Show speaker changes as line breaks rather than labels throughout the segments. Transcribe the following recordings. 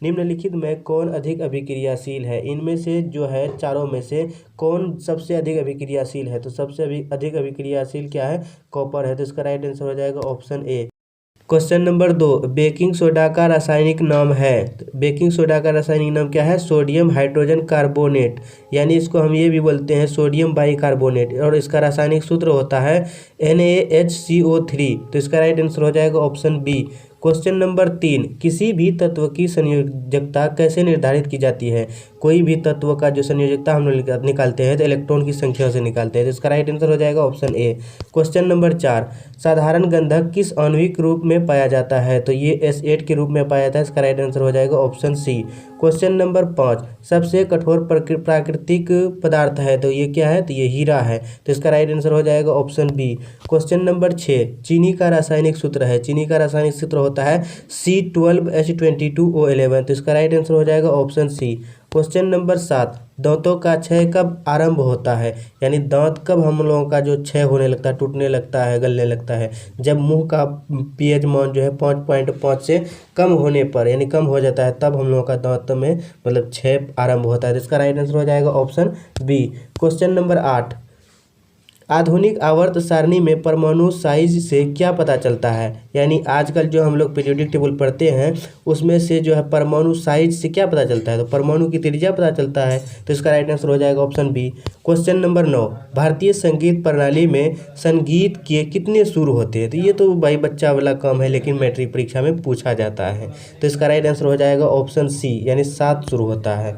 निम्नलिखित में कौन अधिक अभिक्रियाशील है? इनमें से जो है चारों में से कौन सबसे अधिक अभिक्रियाशील है? तो सबसे अधिक अभिक्रियाशील क्या है? कॉपर है। तो इसका राइट आंसर हो जाएगा ऑप्शन ए। क्वेश्चन नंबर 2, बेकिंग सोडा का रासायनिक नाम है। बेकिंग सोडा का रासायनिक नाम क्या है? सोडियम हाइड्रोजन कार्बोनेट, यानी इसको हम ये भी बोलते हैं सोडियम बाइकार्बोनेट, और इसका रासायनिक सूत्र होता है NaHCO3। तो इसका राइट आंसर हो जाएगा ऑप्शन बी। क्वेश्चन नंबर 3, किसी भी तत्व की संयोजकता कैसे निर्धारित की जाती है? कोई भी तत्व का जो संयोजकता हम लोग निकालते हैं तो इलेक्ट्रॉन की संख्या से निकालते हैं। तो इसका राइट आंसर हो जाएगा ऑप्शन ए। क्वेश्चन नंबर 4, साधारण गंधक किस आणविक रूप में पाया जाता है? तो ये S8 के रूप में पाया जाता है। इसका राइट आंसर हो जाएगा ऑप्शन सी। क्वेश्चन नंबर 5, सबसे कठोर प्राकृतिक पदार्थ है, तो ये क्या है? तो ये हीरा है। तो इसका राइट आंसर हो जाएगा ऑप्शन बी। क्वेश्चन नंबर 6, चीनी का रासायनिक सूत्र है। चीनी का रासायनिक सूत्र होता है C12H22O11। तो इसका राइट आंसर हो जाएगा ऑप्शन सी। क्वेश्चन नंबर 7, दांतों का क्षय कब आरंभ होता है? यानी दांत कब हम लोगों का जो क्षय होने लगता है, टूटने लगता है, गलने लगता है? जब मुंह का pH मान जो है 5.5 से कम होने पर, यानी कम हो जाता है, तब हम लोगों का दांत में मतलब क्षय आरंभ होता है। तो इसका राइट आंसर हो जाएगा ऑप्शन बी। क्वेश्चन नंबर 8, आधुनिक आवर्त सारणी में परमाणु साइज से क्या पता चलता है? यानी आजकल जो हम लोग पीरियोडिक टेबल पढ़ते हैं उसमें से जो है परमाणु साइज से क्या पता चलता है? तो परमाणु की त्रिज्या पता चलता है। तो इसका राइट आंसर हो जाएगा ऑप्शन बी। क्वेश्चन नंबर 9, भारतीय संगीत प्रणाली में संगीत के कितने सुर होते हैं? तो ये तो भाई बच्चा वाला काम है, लेकिन मैट्रिक परीक्षा में पूछा जाता है। तो इसका राइट आंसर हो जाएगा ऑप्शन सी, यानी 7 सुर होता है।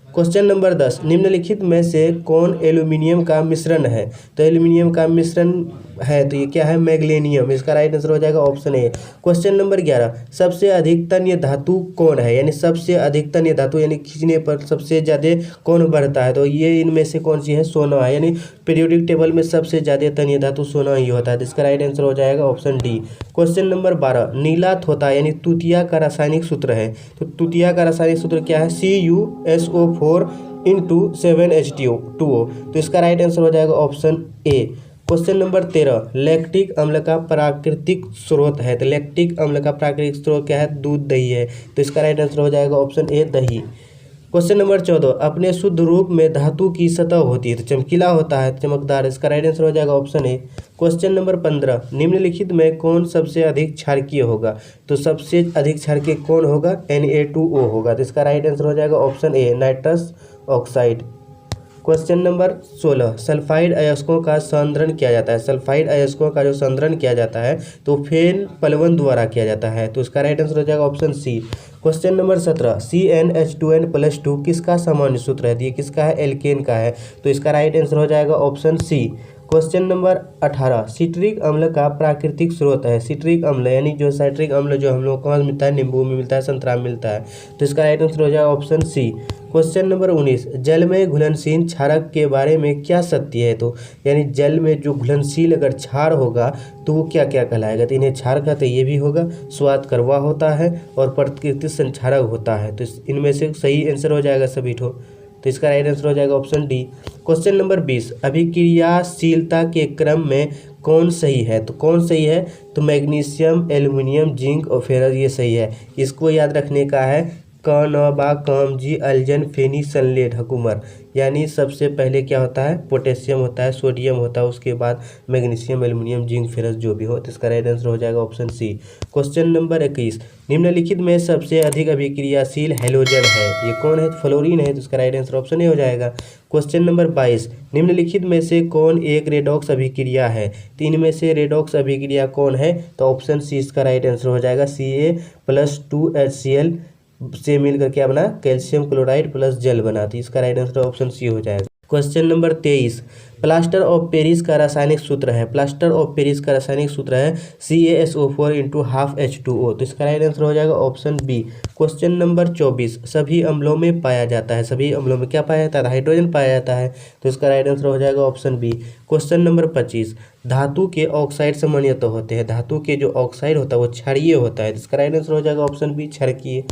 क्वेश्चन नंबर 10, निम्नलिखित में से कौन एल्यूमिनियम का मिश्रण है? तो एल्यूमिनियम का मिश्रण है, तो ये क्या है? मैग्नीशियम। इसका राइट आंसर हो जाएगा ऑप्शन ए। क्वेश्चन नंबर 11, सबसे अधिक तन्य धातु कौन है? यानी सबसे अधिक तन्य धातु, यानी खींचने पर सबसे ज़्यादा कौन बढ़ता है? तो ये इनमें से कौन सी है? सोना है। यानी पीरियोडिक टेबल में सबसे ज़्यादा तन्य धातु सोना ही होता है। तो इसका राइट आंसर हो जाएगा ऑप्शन डी। क्वेश्चन नंबर 12, नीला थोथा यानी तुतिया का रासायनिक सूत्र है। तो तुतिया का रासायनिक सूत्र क्या है? CuSO4 × 7H2O। तो इसका राइट आंसर हो जाएगा ऑप्शन ए। क्वेश्चन नंबर 13, लैक्टिक अम्ल का प्राकृतिक स्रोत है। तो लैक्टिक अम्ल का प्राकृतिक स्रोत क्या है? दूध, दही है। तो इसका राइट आंसर हो जाएगा ऑप्शन ए, दही। क्वेश्चन नंबर 14, अपने शुद्ध रूप में धातु की सतह होती है, तो चमकीला होता है, चमकदार। इसका राइट आंसर हो जाएगा ऑप्शन ए। क्वेश्चन नंबर 15, निम्नलिखित में कौन सबसे अधिक क्षारकीय होगा? तो सबसे अधिक क्षारकीय कौन होगा? Na2O होगा। तो इसका राइट आंसर हो जाएगा option A, nitrous oxide. Question number 16, सल्फाइड अयस्कों का सांद्रण किया जाता है। सल्फाइड अयस्कों का जो सांद्रण किया जाता है तो फेन प्लवन द्वारा किया जाता है। तो इसका राइट आंसर हो जाएगा option C. Question number 17, CnH2n+2 किसका सामान्य सूत्र है? ये किसका है? एल्केन का है। तो इसका राइट आंसर हो जाएगा option C. Question number 18, citric अम्ल का प्राकृतिक स्रोत है। सिट्रिक अम्ल यानी जो साइट्रिक अम्ल जो हम लोग को मिलता है, नींबू में मिलता है, संतरा में मिलता है। तो इसका राइट आंसर हो जाएगा ऑप्शन सी। क्वेश्चन नंबर 19, जल में घुलनशील क्षारक के बारे में क्या सत्य है? तो यानी जल में जो घुलनशील अगर क्षार होगा तो वो क्या क्या कहलाएगा? तो इन्हें क्षार कहते हैं, ये भी होगा। स्वाद कड़वा होता है और प्राकृतिक संक्षारक होता है। तो इनमें से सही आंसर हो जाएगा सभी ठो। तो इसका राइट आंसर हो जाएगा ऑप्शन डी। क्वेश्चन नंबर 20, अभिक्रियाशीलता के क्रम में कौन सही है? तो कौन सही है? तो मैग्नीशियम, एल्युमिनियम, जिंक और फेरस, ये सही है। इसको याद रखने का है कनबा कामजी अल्जन फेनी सनलेट हकुमर। यानी सबसे पहले क्या होता है? पोटेशियम होता है, सोडियम होता है, उसके बाद मैग्नीशियम, एल्युमिनियम, जिंक, फेरस जो भी हो। तो इसका राइट आंसर हो जाएगा ऑप्शन सी। क्वेश्चन नंबर 21, निम्नलिखित में सबसे अधिक अभिक्रियाशील हैलोजन है, ये कौन है? फ्लोरीन है। तो इसका राइट आंसर ऑप्शन ए हो जाएगा। क्वेश्चन नंबर 22, निम्नलिखित में से कौन एक रेडॉक्स अभिक्रिया है? तो इनमें से रेडॉक्स अभिक्रिया कौन है? तो ऑप्शन सी इसका राइट आंसर हो जाएगा। Ca+2HCl से मिलकर क्या बना? कैल्शियम क्लोराइड प्लस जल बना। तो इसका राइट आंसर ऑप्शन सी हो जाएगा। Question number 23, plaster of Paris का रासायनिक सूत्र है। प्लास्टर ऑफ पेरिस का रासायनिक सूत्र है CaSO4 × 12H2O। तो इसका राइट आंसर हो जाएगा ऑप्शन बी। क्वेश्चन नंबर 24, सभी अम्लों में पाया जाता है। सभी अम्लों में क्या पाया जाता है? हाइड्रोजन पाया जाता है। तो इसका राइट आंसर हो जाएगा ऑप्शन बी। क्वेश्चन नंबर 25, धातु के ऑक्साइड सामान्यतः होते हैं। धातु के जो ऑक्साइड होता है वो क्षारीय होता है। तो इसका राइट आंसर हो जाएगा ऑप्शन बी, क्षारकीय।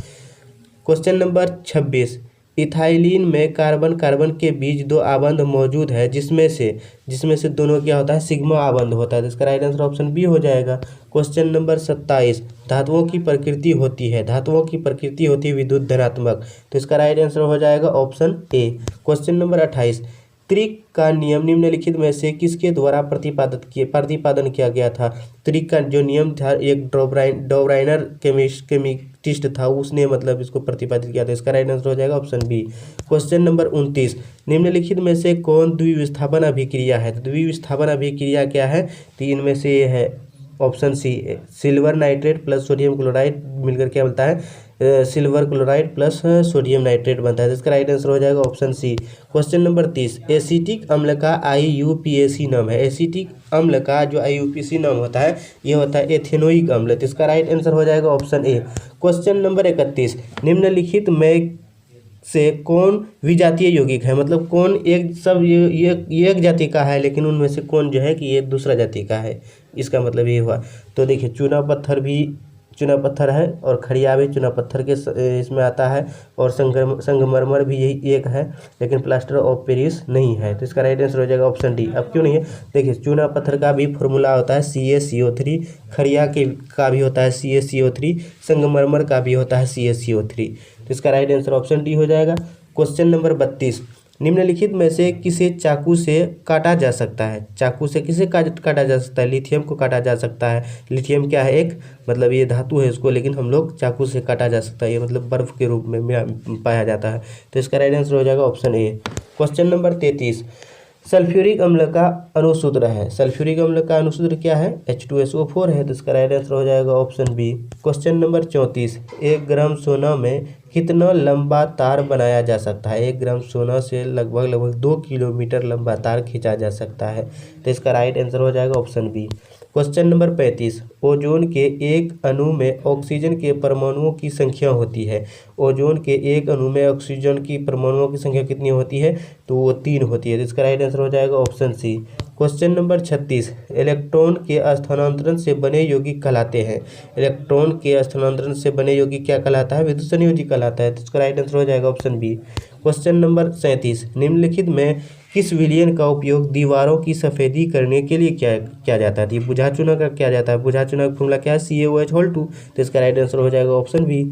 क्वेश्चन नंबर 26, इथाइलिन में कार्बन कार्बन के बीच दो आबंध मौजूद है जिसमें से दोनों क्या होता है, सिग्मा आबंध होता है। तो इसका राइट आंसर ऑप्शन बी हो जाएगा। क्वेश्चन नंबर 27, धातुओं की प्रकृति होती है विद्युत धनात्मक। तो इसका राइट आंसर हो जाएगा ऑप्शन ए। क्वेश्चन नंबर 28, त्रिक का नियम निम्नलिखित में से किसके द्वारा प्रतिपादन किया गया था। त्रिक का जो नियम था एक डोब्राइनर केमिस्टिस्ट था, उसने मतलब इसको प्रतिपादित किया था। इसका राइट आंसर हो जाएगा ऑप्शन बी। क्वेश्चन नंबर 29, निम्नलिखित में से कौन द्विविस्थापन अभिक्रिया है। तो द्विविस्थापन अभिक्रिया क्या है, तो इनमें से ये है option C, silver nitrate plus sodium chloride मिलकर क्या बनता है, silver chloride plus sodium nitrate बनता है। तो इसका राइट आंसर हो जाएगा option C. Question number 30, acetic अम्ल का IUPAC नाम है। एसिटिक अम्ल का जो IUPAC नाम होता है ये होता है एथेनोइक अम्ल। तो इसका राइट आंसर हो जाएगा ऑप्शन ए। क्वेश्चन नंबर 31, निम्नलिखित में से कौन विजातीय यौगिक है, मतलब कौन एक सब ये एक जाति का है लेकिन उनमें से कौन जो है कि ये दूसरा जाति का है, इसका मतलब ये हुआ। तो देखिए चूना पत्थर भी चूना पत्थर है और खड़िया भी चूना पत्थर के इसमें आता है, और संगमरमर भी यही एक है, लेकिन प्लास्टर ऑफ पेरिस नहीं है। तो इसका राइट आंसर हो जाएगा ऑप्शन डी। अब क्यों नहीं है, देखिए चूना पत्थर का भी फॉर्मूला होता है CaCO3, खड़िया का भी होता है CaCO3, संगमरमर का भी होता है CaCO3। तो इसका राइट आंसर ऑप्शन डी हो जाएगा। क्वेश्चन नंबर 32, निम्नलिखित में से किसे चाकू से काटा जा सकता है। चाकू से किसे काटा जा सकता है, लिथियम को काटा जा सकता है। लिथियम क्या है, एक मतलब ये धातु है उसको, लेकिन हम लोग चाकू से काटा जा सकता है, ये मतलब बर्फ के रूप में पाया जाता है। तो इसका राइट आंसर हो जाएगा ऑप्शन ए। क्वेश्चन नंबर 33, सल्फ्यूरिक अम्ल का अणुसूत्र है। सल्फ्यूरिक अम्ल का अणुसूत्र क्या है, H2SO4 है। तो इसका राइट आंसर हो जाएगा ऑप्शन बी। क्वेश्चन नंबर 34, 1 ग्राम सोना में कितना लंबा तार बनाया जा सकता है। 1 ग्राम सोना से लगभग 2 किलोमीटर लंबा तार खींचा जा सकता है। तो इसका राइट आंसर हो जाएगा option B. Question number 35, ozone के एक अणु में ऑक्सीजन के परमाणुओं की संख्या होती है। ओजोन के एक अणु में ऑक्सीजन की परमाणुओं की संख्या कितनी होती है, तो वो 3 होती है। तो इसका राइट आंसर हो जाएगा option C. Question number 36, electron के स्थानांतरण से बने यौगिक कहलाते हैं। इलेक्ट्रॉन के स्थानांतरण से बने यौगिक क्या कहलाता है, विद्युत संयोजी कहलाता है। तो इसका राइट आंसर हो जाएगा ऑप्शन बी। क्वेश्चन नंबर 37, निम्नलिखित में किस विलयन का उपयोग दीवारों की सफेदी करने के लिए किया जाता है। बुझा चूना का किया जाता है। बुझा चूना का फॉर्मूला क्या है, CaOH2। तो इसका राइट आंसर हो जाएगा ऑप्शन बी।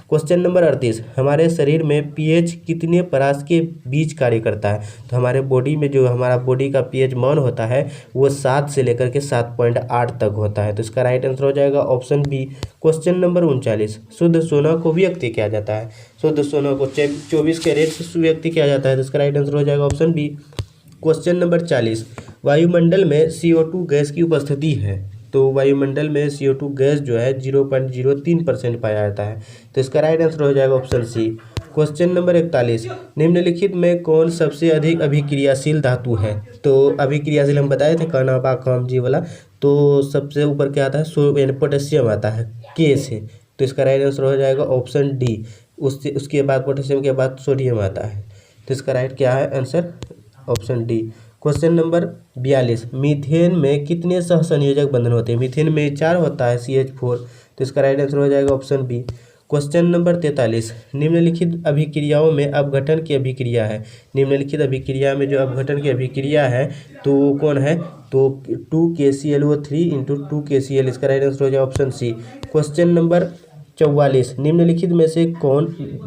क्वेश्चन नंबर 38, हमारे शरीर में pH कितने परास के बीच कार्य करता है। तो हमारे बॉडी में जो हमारा बॉडी का pH मान होता है वो 7 से लेकर के 7.8 तक होता है। तो इसका राइट आंसर हो जाएगा ऑप्शन बी। क्वेश्चन नंबर 39, शुद्ध सोना को व्यक्त किया जाता है। शुद्ध सोना को 24 कैरेट से व्यक्त किया जाता है। तो इसका राइट आंसर हो जाएगा ऑप्शन बी। क्वेश्चन नंबर 40, वायुमंडल में CO2 गैस की उपस्थिति है। तो वायुमंडल में CO2 गैस जो है 0.03% पाया जाता है। तो इसका राइट आंसर हो जाएगा ऑप्शन सी। क्वेश्चन नंबर 41, निम्नलिखित में कौन सबसे अधिक अभिक्रियाशील धातु है। तो अभिक्रियाशील हम बताए थे कानाबा कामजी वाला, तो सबसे ऊपर क्या आता है, पोटेशियम आता है K से। तो इसका राइट आंसर हो जाएगा ऑप्शन डी। उसके बाद पोटेशियम के बाद सोडियम आता है। तो इसका राइट क्या है answer, option D. Question number 42, methane में कितने सहसंयोजक बंधन होते हैं। मीथेन में 4 होता है CH4। तो इसका राइट आंसर हो जाएगा ऑप्शन बी। क्वेश्चन नंबर 43, निम्नलिखित अभिक्रियाओं में अपघटन की अभिक्रिया है। निम्नलिखित अभिक्रिया में जो अपघटन की अभिक्रिया है तो वो कौन है, तो 2KClO3 × 2KCl। इसका राइट आंसर हो जाएगा ऑप्शन सी। क्वेश्चन नंबर 44, निम्नलिखित में से कौन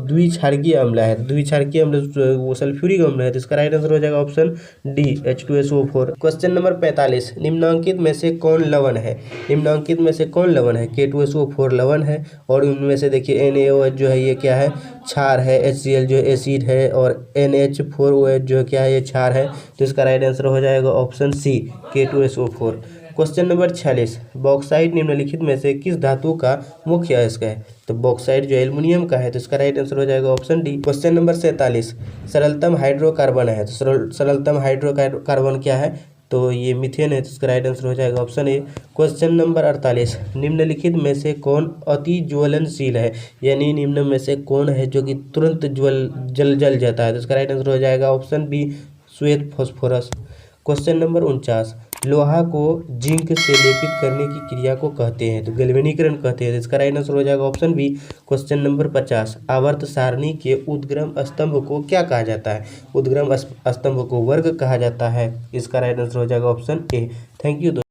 द्विक्षारकीय अम्ल है। द्विक्षारकीय अम्ल वो सल्फ्यूरिक अम्ल है। तो इसका राइट आंसर हो जाएगा option D, H2SO4। Question number 45, निम्नांकित में से कौन लवण है। निम्नांकित में से कौन लवण है, K2SO4 लवण है, और उनमें से देखिए NaOH जो है ये क्या है, क्षार है। HCl जो एसिड है, और NH4OH जो क्या है ये क्षार है। तो इसका राइट आंसर हो जाएगा option C, K2SO4। Question number 46, bauxite निम्नलिखित में से किस धातु का मुख्य अयस्क है। तो बॉक्साइट जो एल्युमिनियम का है। तो इसका राइट आंसर हो जाएगा ऑप्शन डी। क्वेश्चन नंबर 47, सरलतम हाइड्रोकार्बन है। तो सरलतम हाइड्रोकार्बन क्या है, तो ये मीथेन है। तो इसका राइट आंसर हो जाएगा ऑप्शन ए। क्वेश्चन नंबर 48, निम्नलिखित में से कौन अति ज्वलनशील है, यानी निम्न में से कौन है जो कि तुरंत जल जाता है। तो इसका राइट आंसर हो जाएगा ऑप्शन बी, श्वेत फास्फोरस। क्वेश्चन नंबर 49, लोहा को जिंक से लेपित करने की क्रिया को कहते हैं? तो गैल्वेनीकरण कहते हैं। तो इसका राइट आंसर हो जाएगा ऑप्शन बी, क्वेश्चन नंबर 50। आवर्त सारणी के उद्गम स्तंभ को क्या कहा जाता है? उद्गम स्तंभ को वर्ग कहा जाता है। इसका राइट आंसर हो जाएगा ऑप्शन ए। Thank you.